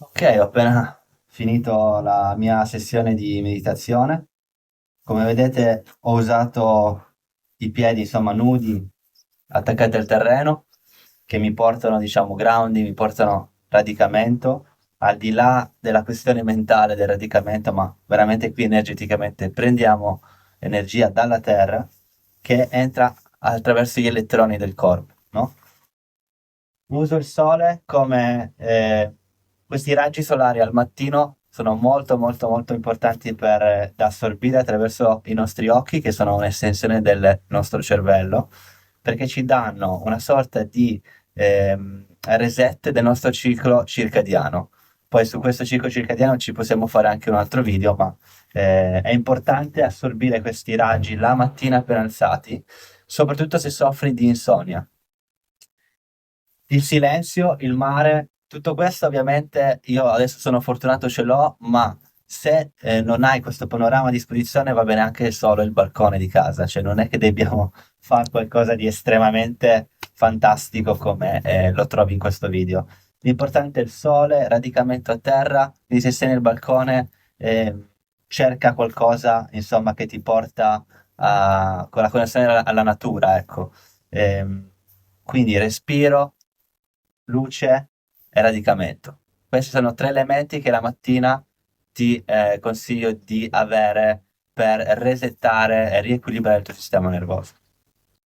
Ok, ho appena finito la mia sessione di meditazione. Come vedete, ho usato i piedi, insomma, nudi, attaccati al terreno, che mi portano, diciamo, grounding, mi portano radicamento, al di là della questione mentale del radicamento, ma veramente qui energeticamente prendiamo energia dalla terra che entra attraverso gli elettroni del corpo, no? Uso il sole come questi raggi solari al mattino sono molto molto molto importanti da assorbire attraverso i nostri occhi, che sono un'estensione del nostro cervello, perché ci danno una sorta di reset del nostro ciclo circadiano. Poi su questo ciclo circadiano ci possiamo fare anche un altro video, ma è importante assorbire questi raggi la mattina appena alzati, soprattutto se soffri di insonnia. Il silenzio, il mare, tutto questo ovviamente io adesso sono fortunato ce l'ho, ma se non hai questo panorama a disposizione va bene anche solo il balcone di casa, cioè non è che dobbiamo fare qualcosa di estremamente fantastico come lo trovi in questo video. L'importante è il sole, radicamento a terra, quindi se sei nel balcone cerca qualcosa insomma che ti porta con la connessione alla natura, ecco. Quindi respiro, luce e radicamento. Questi sono tre elementi che la mattina ti consiglio di avere per resettare e riequilibrare il tuo sistema nervoso.